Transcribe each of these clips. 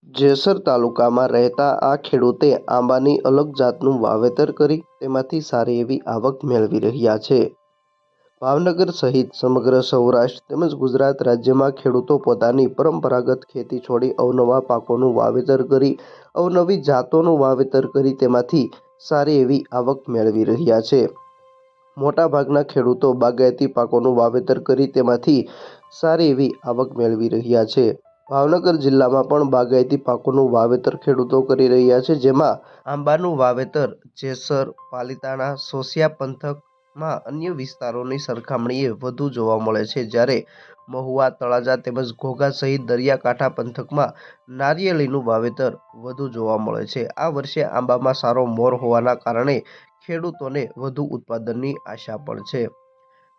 જેસર તાલુકામાં રહેતા આ ખેડૂતે આંબાની અલગ જાતનું વાવેતર કરી તેમાંથી સારી એવી આવક મેળવી રહ્યા છે। ભાવનગર સહિત સમગ્ર સૌરાષ્ટ્ર તેમજ ગુજરાત રાજ્યમાં ખેડૂતો પોતાની પરંપરાગત ખેતી છોડી અવનવા પાકોનું વાવેતર કરી અવનવી જાતોનું વાવેતર કરી તેમાંથી સારી એવી આવક મેળવી રહ્યા છે। મોટાભાગના ખેડૂતો બાગાયતી પાકોનું વાવેતર કરી તેમાંથી સારી એવી આવક મેળવી રહ્યા છે। ભાવનગર જિલ્લામાં પણ બાગાયતી પાકોનું વાવેતર ખેડૂતો કરી રહ્યા છે, જેમાં આંબાનું વાવેતર જેસર, પાલીતાણા, સોસિયા પંથકમાં અન્ય વિસ્તારોની સરખામણીએ વધુ જોવા મળે છે, જ્યારે મહુવા, તળાજા તેમજ ઘોઘા સહિત દરિયાકાંઠા પંથકમાં નારિયેળીનું વાવેતર વધુ જોવા મળે છે। આ વર્ષે આંબામાં સારો મોર હોવાના કારણે ખેડૂતોને વધુ ઉત્પાદનની આશા પણ છે।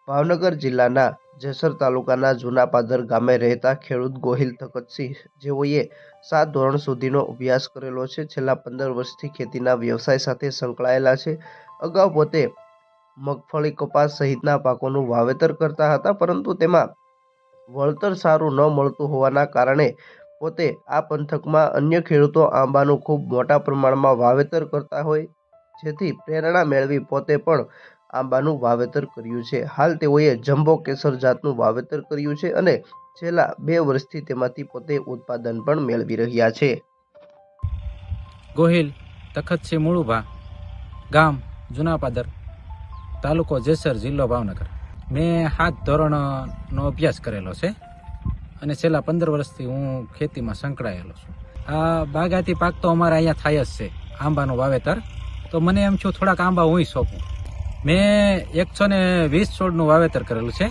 ભાવનગર જિલ્લાના જેસર તાલુકાના જૂનાપાદર ગામે રહેતા ખેડૂત ગોહિલ તખતસિંહ, જેઓએ 7 ધોરણ સુધીનો અભ્યાસ કરેલો છે, છેલ્લા 15 વર્ષથી ખેતીના વ્યવસાય સાથે સંકળાયેલા છે। અગાઉ પોતે મગફળી, કપાસ સહિતના પાકોનું વાવેતર કરતા હતા, પરંતુ તેમાં વળતર સારું ન મળતું હોવાના કારણે પોતે આ પંથકમાં અન્ય ખેડૂતો આંબાનું ખૂબ મોટા પ્રમાણમાં વાવેતર કરતા હોય, જેથી પ્રેરણા મેળવી પોતે પણ આંબાનું વાવેતર કર્યું છે। હાલ તેઓએ જમ્બો કેસર જાતનું વાવેતર કર્યું છે અને છેલ્લા 2 વર્ષથી તેમાંથી પોતે ઉત્પાદન પણ મેળવી રહ્યા છે। ગોહિલ તખતસિંહ મુળુભા, ગામ જૂનાપાદર, તાલુકો જેસર, જિલ્લો ભાવનગર। મેં 7 ધોરણનો અભ્યાસ કરેલો છે અને છેલ્લા 15 વર્ષથી હું ખેતીમાં સંકળાયેલો છું। આ બાગાયતી પાક તો અમારે અહીંયા થાય જ છે, આંબાનું વાવેતર। તો મને એમ છું થોડાક આંબા હું સોંપું। મેં 120 છોડનું વાવેતર કરેલું છે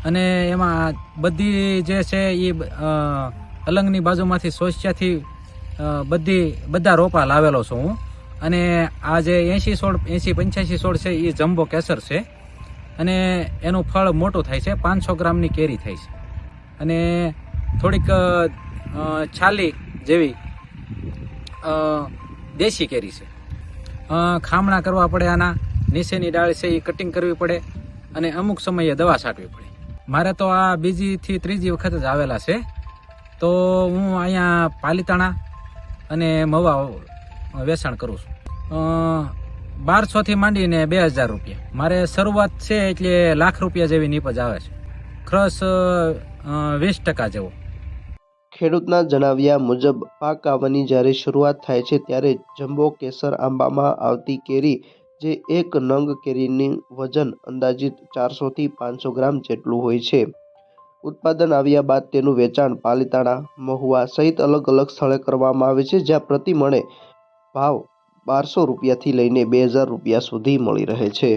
અને એમાં બધી જે છે એ અલંગની બાજુમાંથી સોસિયાથી બધા રોપા લાવેલો છું હું। અને આ જે 80-85 છોડ છે એ જમ્બો કેસર છે અને એનું ફળ મોટું થાય છે, 500 ગ્રામની કેરી થાય છે અને થોડીક છાલી જેવી દેશી કેરી છે। ખામણા કરવા પડે, આના નીચેની ડાળ છે એ કટિંગ કરવી પડે અને અમુક સમયે દવા છાંટવી પડે। મારે તો આ બીજી થી 3જી વખત જ આવેલા છે। તો હું અહીંયા પાલીતાણા અને મહુવા વેચાણ કરું છું। 1200 થી માંડીને 2000 રૂપિયા મારે શરૂઆત છે, એટલે લાખ રૂપિયા જેવી નીપજ આવે છે। ખર્ચ 20% જેવો। ખેડૂતના જણાવ્યા મુજબ પાક આવવાની જ્યારે શરૂઆત થાય છે ત્યારે જમ્બો કેસર આંબામાં આવતી કેરી, જે એક નંગ કેરીનું વજન અંદાજિત 400 થી 500 ગ્રામ જેટલું હોય છે। ઉત્પાદન આવ્યા બાદ તેનું વેચાણ પાલીતાણા, મહુવા સહિત અલગ અલગ સ્થળે કરવામાં આવે છે, જ્યાં પ્રતિ મણે ભાવ 1200 રૂપિયાથી લઈને 2000 રૂપિયા સુધી મળી રહે છે।